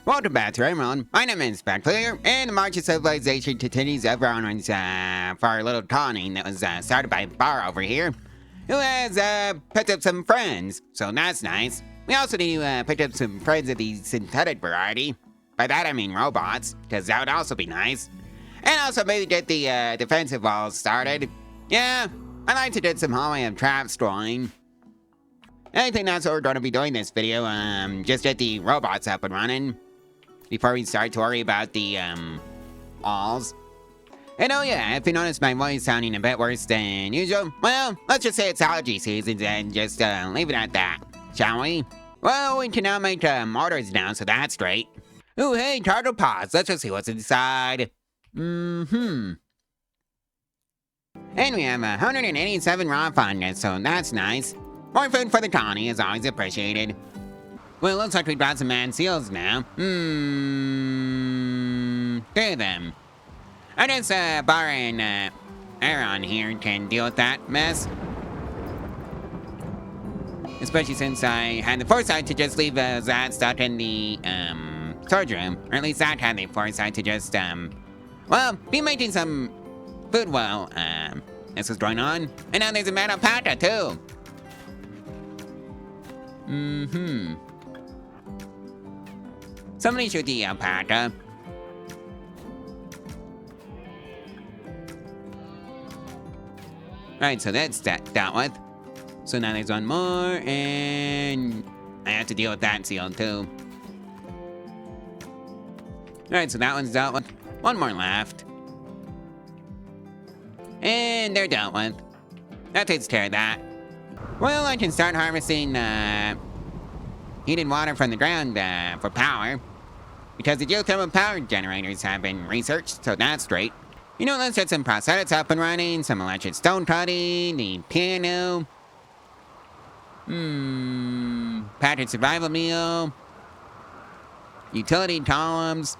Welcome back to Rimworld. My name is Pravculear, and the march of civilization continues over on for our little colony that was started by a bar over here, who has picked up some friends, so that's nice. We also need to pick up some friends of the synthetic variety. By that I mean robots, because that would also be nice. And also maybe get the defensive walls started. Yeah, I'd like to get some hallway of traps going. I think that's what we're going to be doing this video, just get the robots up and running before we start to worry about the, walls. And oh yeah, if you notice my voice sounding a bit worse than usual, well, let's just say it's allergy season and just, leave it at that, shall we? Well, we can now make, orders now, so that's great. Ooh, hey, turtle pods, let's just see what's inside. And we have 187 raw fungus, so that's nice. More food for the colony is always appreciated. Well, it looks like we've got some manned seals now. 3 of them. I guess, Bar and, Aaron here can deal with that mess. Especially since I had the foresight to just leave, Zad stuck in the, storage room. Or at least Zad had the foresight to just, well, be making some food while, this was going on. And now there's a man alpaca, too. Somebody shoot the alpaca. Alright, so that's dealt with. So now there's one more, and I have to deal with that seal too. Alright, so that one's dealt with. One more left. And they're dealt with. That takes care of that. Well, I can start harvesting, heated water from the ground, for power. Because the geothermal power generators have been researched, so that's great. You know, let's get some prosthetics up and running, some electric stone cutting, the piano. Pattern survival meal. Utility columns.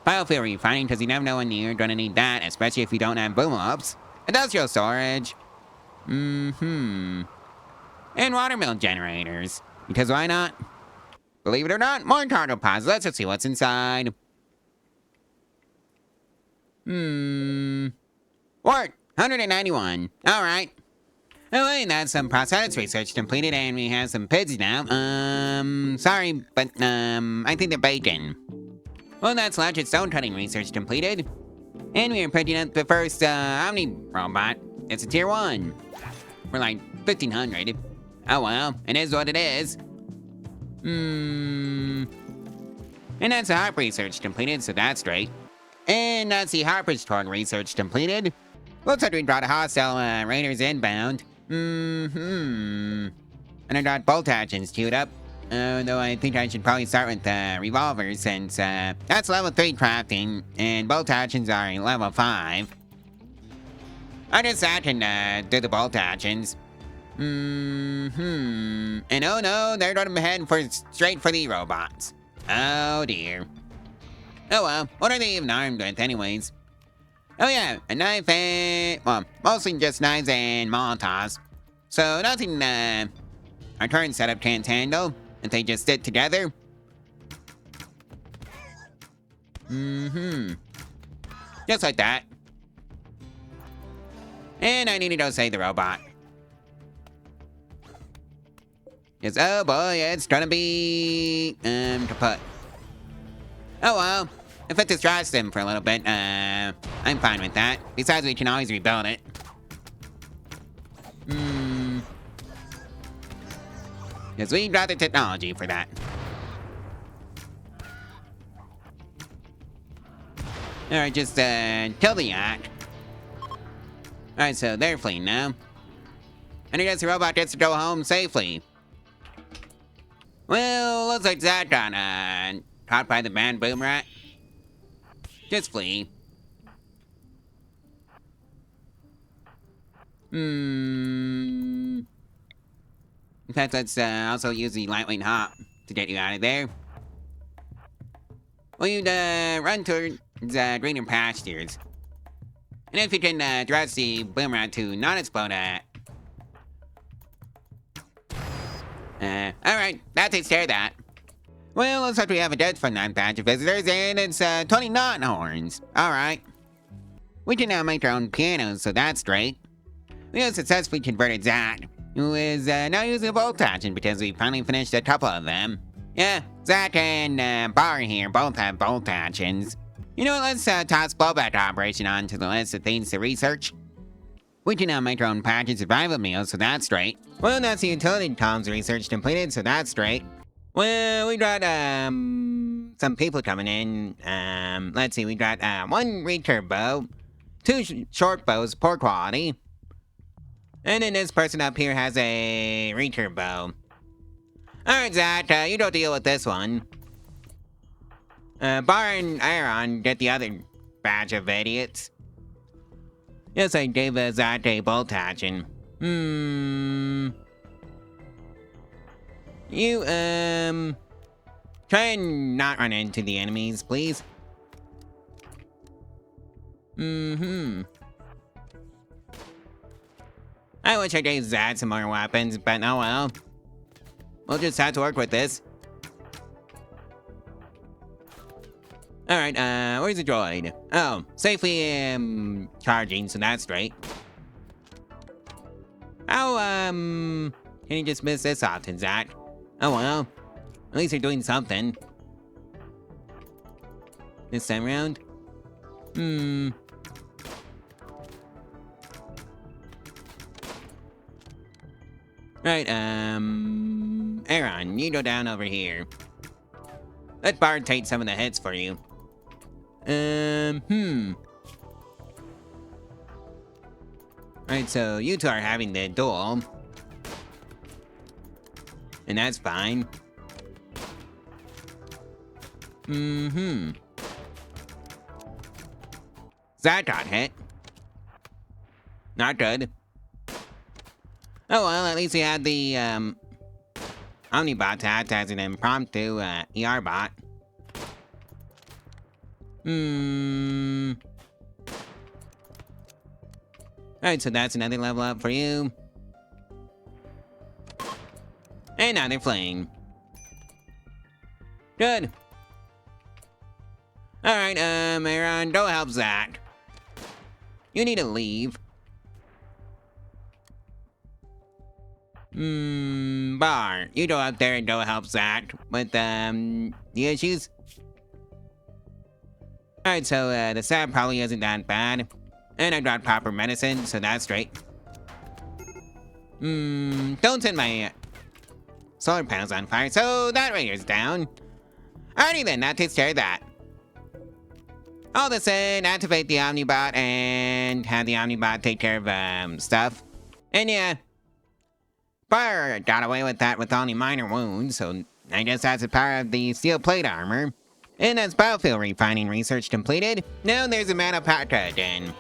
Biofuel refining, because you never know when you're gonna need that, especially if you don't have boom ups. Industrial storage. And watermill generators. Because why not? Believe it or not, more cargo pods. Let's just see what's inside. Work. 191. Alright. Oh wait, that's some prosthetics research completed and we have some pigs now. Sorry, but, I think they're bacon. Well, that's electric stone cutting research completed. And we are picking up the first, Omni robot. It's a tier 1. For like 1,500. Oh well, it is what it is. And that's the harp research completed, so that's great. And that's the Harper's Torg research completed. Looks like we got a hostile raiders inbound. And I got bolt actions queued up. Though I think I should probably start with revolvers since that's level 3 crafting and bolt actions are level 5. I guess I can do the bolt actions. And oh no, they're gonna head straight for the robots. Oh dear. Oh well, what are they even armed with anyways? Oh yeah, a knife and, well, mostly just knives and molotovs. So nothing our current setup can't handle if they just stick together. Just like that. And I need to go save the robot. Yes, oh boy, it's gonna be, kaput. Oh well, if it distracts them for a little bit, I'm fine with that. Besides, we can always rebuild it. Because we got the technology for that. Alright, just, kill the yak. Alright, so they're fleeing now. And I guess the robot gets to go home safely. Well, looks like Zach got, caught by the band boom rat. Just flee. In fact, let's, also use the lightweight hop to get you out of there. Well, you'd, run towards, greener pastures. And if you can, dress the boom rat to not explode Alright, that takes care of that. Well, looks like we have a death from that batch of visitors, and it's 20 non-horns. Alright. We can now make our own pianos, so that's great. We have successfully converted Zat, who is now using a bolt-action because we finally finished a couple of them. Yeah, Zat and Bar here both have bolt-actions. You know what, let's toss blowback operation onto the list of things to research. We can now make our own packaged survival meals, so that's great. Well, that's the utility comms research completed, so that's great. Well, we got, some people coming in. Let's see, we got, one recurve bow, two short bows, poor quality. And then this person up here has a recurve bow. Alright, Zat, you don't deal with this one. Bar and Aaron get the other batch of idiots. Yes, I gave Zat a bolt action. You, try and not run into the enemies, please. I wish I gave Zat some more weapons, but oh well. We'll just have to work with this. Alright, where's the droid? Oh, safely, charging, so that's great. How, can you just miss this often, Zat? Oh well, at least you're doing something. This time around? Right, Aaron, you go down over here. Let Bard take some of the hits for you. Right, so you two are having the duel. And that's fine. That got hit. Not good. Oh well, at least he had the, Omnibot to act as an impromptu, ER bot. Alright, so that's another level up for you. And now they're fleeing. Good. Alright, Aaron, go help Zach. You need to leave. Bar, you go up there and go help Zach with, the issues. Alright, so, the stab probably isn't that bad. And I got proper medicine, so that's great. Don't set my solar panels on fire, so that raider's down. Alrighty then, that takes care of that. All this in, activate the Omnibot and have the Omnibot take care of, stuff. And yeah, Fire got away with that with only minor wounds, so I guess that's the power of the steel plate armor. And that's biofuel refining research completed. Now there's a Manapatra den.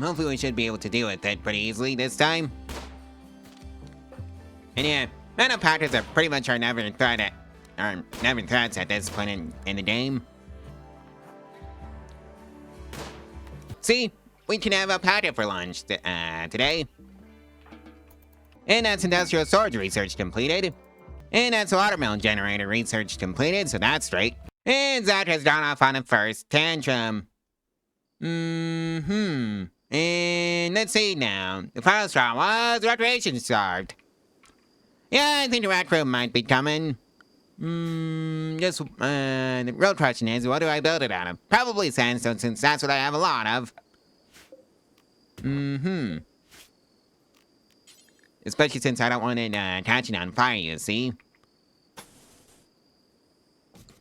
Hopefully we should be able to deal with it pretty easily this time. And yeah, Manapatras are pretty much our never threats at this point in the game. See, we can have a Patra for lunch today. And that's industrial storage research completed. And that's watermelon generator research completed, so that's straight. And Zach has gone off on a first tantrum. And let's see now. The final straw was recreation starved. Yeah, I think the rat room might be coming. The real question is, what do I build it out of? Probably sandstone, since that's what I have a lot of. Especially since I don't want it catching on fire, you see.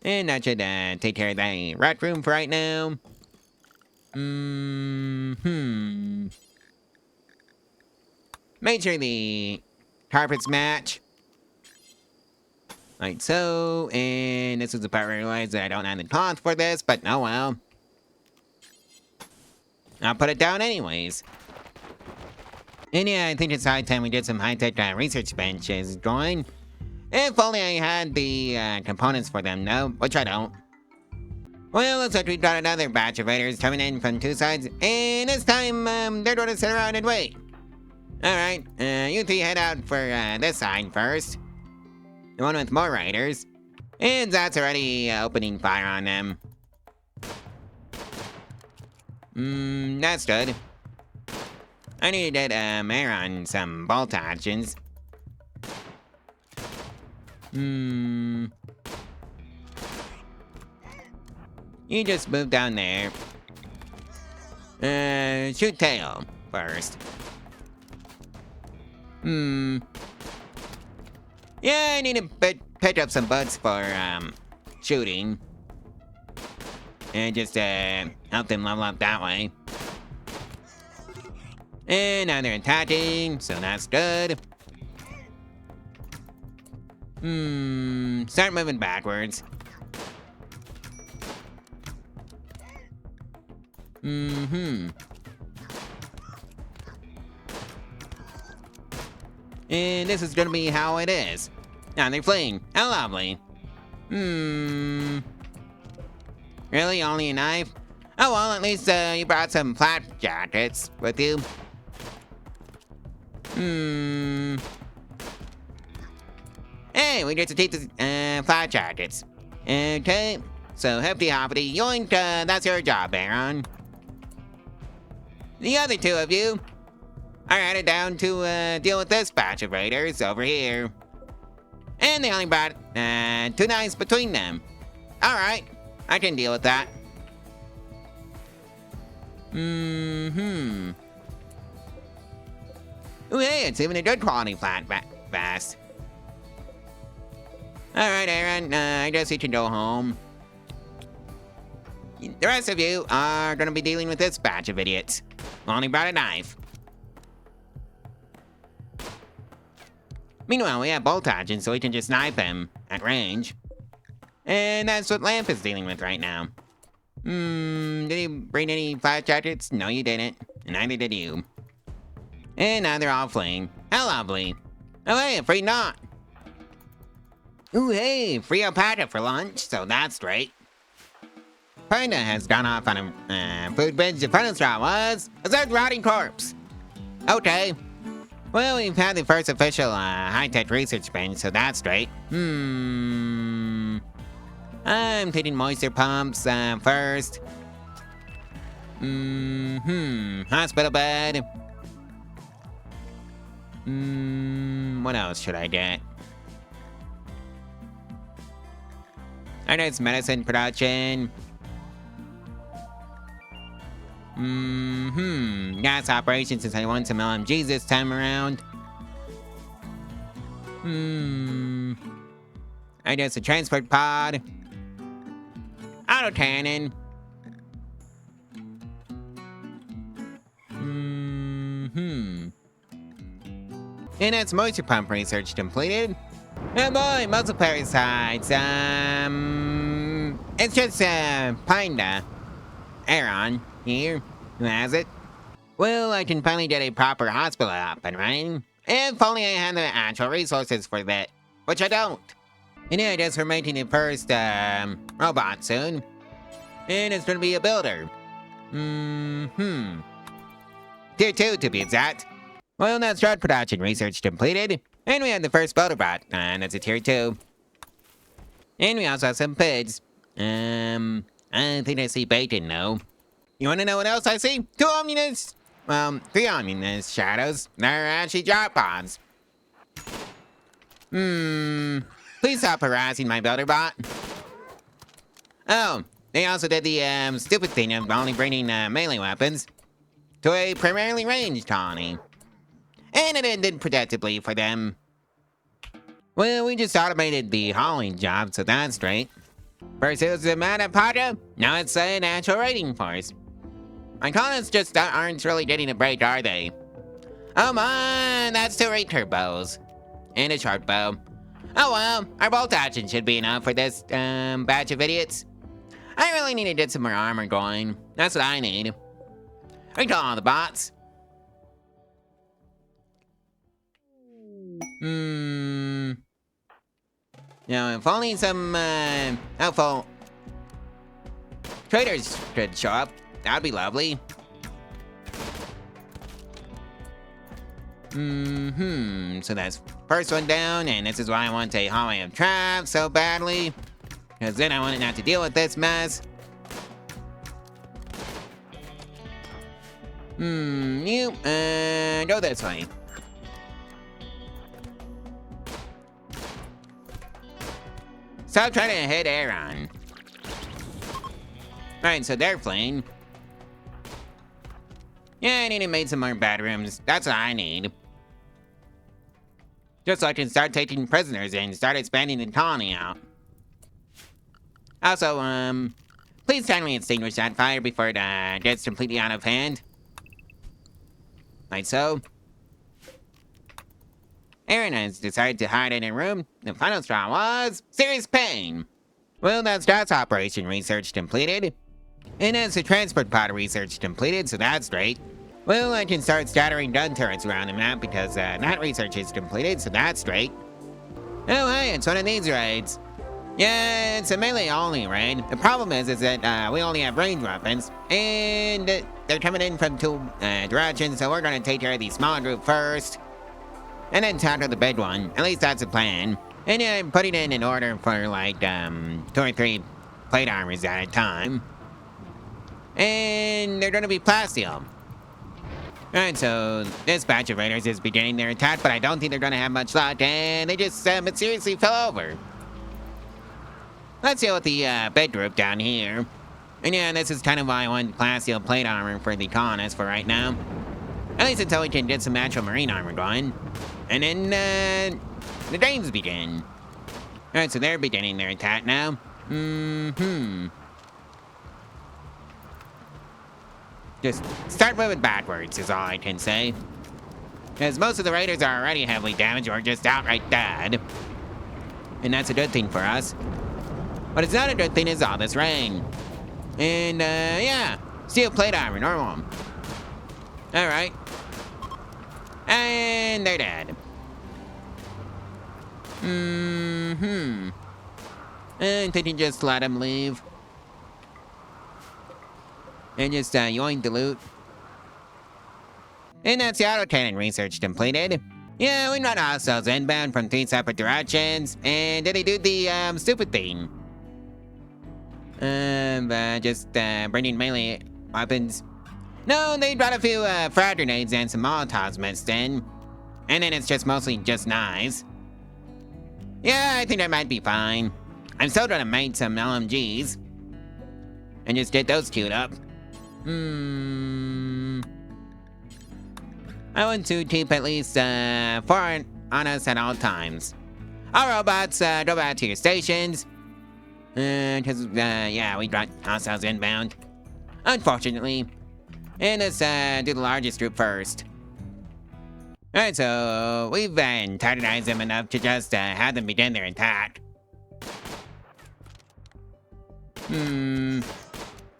And that should take care of the rat room for right now. Make sure the carpets match. Like so, and this is the part where I realized that I don't have the cloth for this, but oh well. I'll put it down anyways. And yeah, I think it's high time we did some high-tech research benches going. If only I had the components for them, no, which I don't. Well, looks like we've got another batch of raiders coming in from two sides, and this time, they're going to sit around and wait. Alright, you three head out for this side first. The one with more raiders. And that's already opening fire on them. That's good. I need to get air on some bolt actions. You just move down there. Shoot tail first. Yeah, I need to pick up some buds for shooting. And just help them level up that way. And now they're attacking, so that's good. Start moving backwards. And this is gonna be how it is. Now they're fleeing. How lovely. Really? Only a knife? Oh well, at least you brought some flat jackets with you. Hey, we get to take the flat jackets. Okay, so hefty hoppity, yoink, that's your job, Aaron. The other two of you are headed down to deal with this batch of raiders over here. And they only brought 2 knives between them. Alright, I can deal with that. Ooh, hey, it's even a good quality flat vest. Alright, Aaron, I guess you can go home. The rest of you are gonna be dealing with this batch of idiots. Only brought a knife. Meanwhile, we have bolt actions, so we can just snipe him at range. And that's what Lamp is dealing with right now. Did he bring any flat jackets? No, you didn't. And neither did you. And now they're all fleeing. How lovely. Oh, hey, a free knot. Ooh, hey, free alpaca for lunch, so that's great. Panda has gone off on a food binge. The final straw was a dead rotting corpse. Okay. Well, we've had the first official high-tech research binge, so that's great. I'm taking moisture pumps first. Hospital bed. What else should I get? I know it's medicine production. Gas operations since I want some LMGs this time around. I guess a transport pod. Auto cannon. And that's moisture pump research completed. Oh boy, muscle parasites. It's just Pinda. Aaron here, who has it. Well, I can finally get a proper hospital up and running. If only I had the actual resources for that, which I don't. And yeah, I guess we're making the first robot soon. And it's gonna be a builder. Tier 2 to be exact. Well, that's drug production research completed. And we had the first builder bot, and that's a tier 2. And we also have some pigs. I think I see bacon though. You wanna know what else I see? 2 ominous, well, 3 ominous shadows. They're actually drop pods. Please stop harassing my builder bot. Oh, they also did the stupid thing of only bringing melee weapons to a primarily ranged colony. And it ended predictably for them. Well, we just automated the hauling job, so that's great. First it was the Manapata, now it's an actual raiding force. My colonists just aren't really getting a break, are they? Oh man, that's 2 raid turbos. And a short bow. Oh well, our bolt action should be enough for this batch of idiots. I really need to get some more armor going. That's what I need. I call all the bots. Now, if only some helpful traders could show up, that'd be lovely. So that's first one down, and this is why I want a hallway of traps so badly. Because then I wouldn't have to deal with this mess. You, go this way. Stop trying to hit Aaron. Alright, so they're fleeing. Yeah, I need to make some more bedrooms. That's what I need. Just so I can start taking prisoners and start expanding the colony out. Also, please kindly extinguish that fire before it gets completely out of hand. Like so. Aaron has decided to hide in a room. The final straw was serious pain. Well, that's operation research completed. And that's the transport pod research completed, so that's great. Well, I can start scattering gun turrets around the map because that research is completed, so that's great. Oh, hey, it's one of these raids. Yeah, it's a melee-only raid. The problem is that we only have ranged weapons, and they're coming in from two directions, so we're gonna take care of the smaller group first, and then tackle the big one. At least that's the plan. And yeah, I'm putting it in order for like 2 or 3 plate armors at a time. And they're gonna be plasteel. Alright, so this batch of raiders is beginning their attack, but I don't think they're gonna have much luck, and they just mysteriously fell over. Let's deal with the bed group down here. And yeah, this is kind of why I want plasteel plate armor for the colonists for right now. At least until we can get some actual marine armor going. And then the Danes begin. Alright, so they're beginning their attack now. Just start moving backwards is all I can say. Because most of the raiders are already heavily damaged or just outright dead. And that's a good thing for us. But it's not a good thing is all this rain. And yeah, steel plate armor, normal. Alright. And they're dead. I think you just let them leave. And just yoink the loot. And that's the autocannon research completed. Yeah, we got hostiles inbound from 3 separate directions. And did they do the stupid thing? Just bringing melee weapons. No, they brought a few frag grenades and some Molotovs mixed in. And then it's just mostly just knives. Yeah, I think that might be fine. I'm still gonna make some LMGs. And just get those queued up. I want to keep at least 4 on us at all times. All robots, go back to your stations. Cause yeah, we got hostiles inbound. Unfortunately. And let's do the largest group first. Alright, so we've antagonized them enough to just have them begin their attack.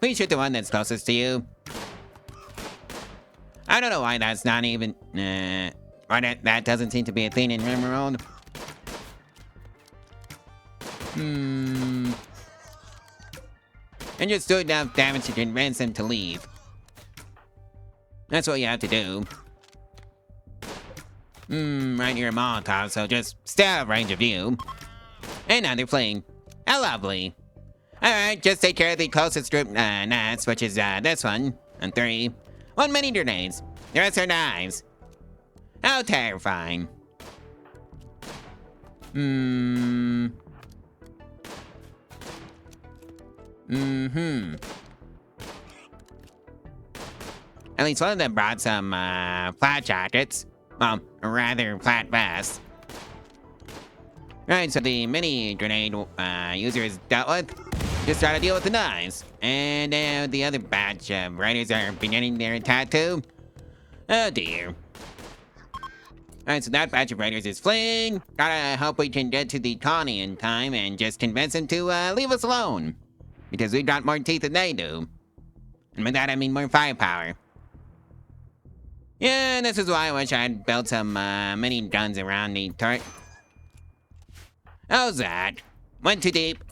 Please shoot the one that's closest to you. I don't know why that's not even, why that doesn't seem to be a thing in Rimworld. And just do enough damage to convince them to leave. That's what you have to do. Right near a Molotov, so just stay out of range of view. And now they're fleeing. How lovely. Alright, just take care of the closest group next, which is this one. On 3. 1 mini grenades. The rest are knives. How terrifying. At least one of them brought some flat jackets. Well, rather flat vests. Right, so the mini grenade user is dealt with. Just try to deal with the knives. And now the other batch of raiders are beginning their attack too. Oh dear. Alright, so that batch of raiders is fleeing. Gotta hope we can get to the colony in time and just convince them to leave us alone. Because we've got more teeth than they do. And by that I mean more firepower. Yeah, this is why I wish I had built some mini guns around the turret. How's that? Went too deep.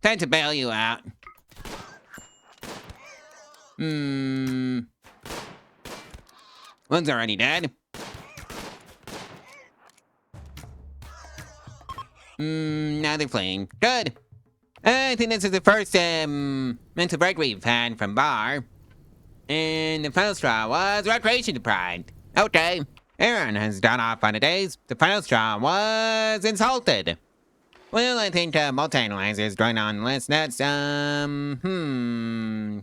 Time to bail you out. One's already dead. Now they're fleeing. Good. I think this is the first, mental break we've had from Bar. And the final straw was recreation deprived. Okay. Aaron has gone off on the days. The final straw was insulted. Well, I think multi-analyzer is going on the list. That's, Can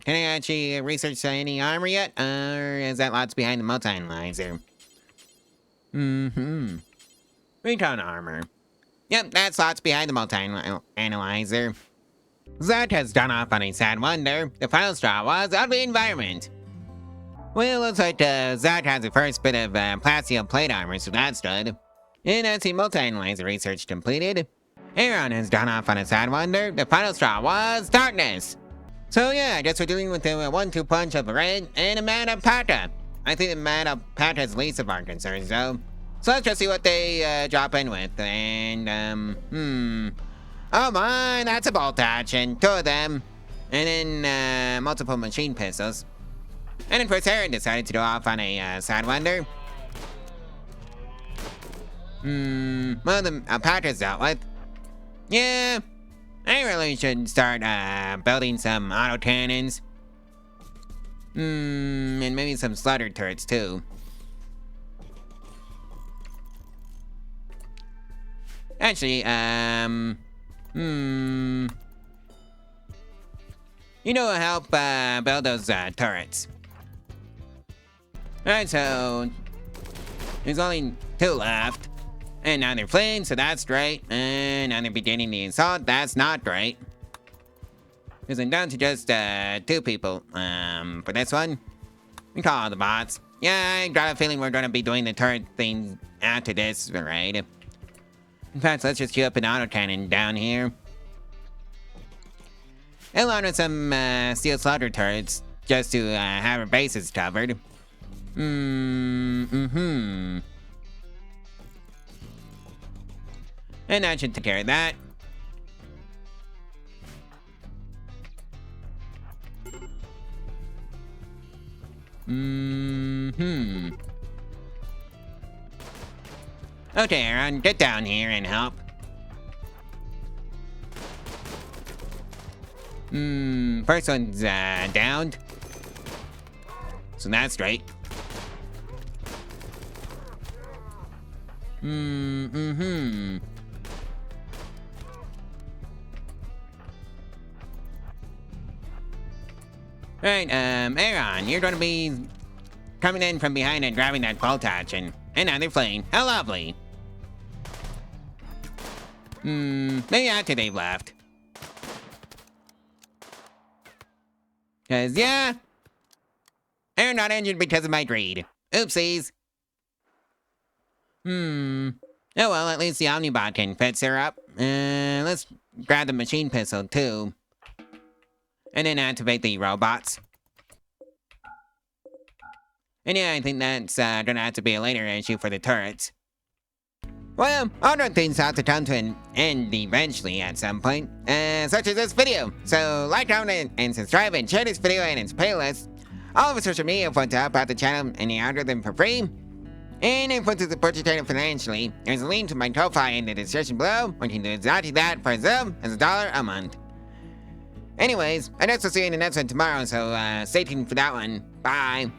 I actually research any armor yet? Or is that lots behind the multi-analyzer? Recon armor. Yep, that's lots behind the multi-analyzer. Zach has gone off on a sad wonder. The final straw was out of the environment. Well, looks like Zach has the first bit of plasteel plate armor, so that's good. And that's the multi-analyzer research completed. Aaron has gone off on a sad wonder. The final straw was darkness. So yeah, I guess we're dealing with the 1-2 punch of a red and a man of Pata. I think the man of Pata is least of our concerns though. So let's just see what they drop in with. And oh my, that's a bolt action. 2 of them. And then multiple machine pistols. And then first Aaron decided to go off on a sad wonder. Well, the Pata's dealt with. Yeah, I really should start building some autocannons. And maybe some slaughter turrets too. Actually, you know, help build those turrets. Alright, so there's only 2 left. And now they're fleeing, so that's great. And now they're beginning the assault. That's not great. Because I'm down to just 2 people for this one. We call all the bots. Yeah, I got a feeling we're going to be doing the turret thing after this raid. In fact, let's just queue up an autocannon down here. And launch with some steel slaughter turrets just to have our bases covered. And that should take care of that. Okay, Aaron, get down here and help. First one's downed. So that's great. Alright, Aaron, you're gonna be coming in from behind and grabbing that bolt action. And now they're fleeing. How lovely. Maybe after they've left. Cause yeah, Aaron not injured because of my greed. Oopsies. Oh well, at least the Omnibot can fix her up. Let's grab the machine pistol too. And then activate the robots. And yeah, I think that's gonna have to be a later issue for the turrets. Well, all the things have to come to an end eventually at some point, such as this video. So like, comment, and subscribe, and share this video and its playlist. All of our social media for to help out the channel and the algorithm for free. And if you want to support the channel financially, there's a link to my Ko-Fi in the description below, where you can do exactly that for as little as $1 a month. Anyways, I guess we'll see you in the next one tomorrow, so stay tuned for that one. Bye.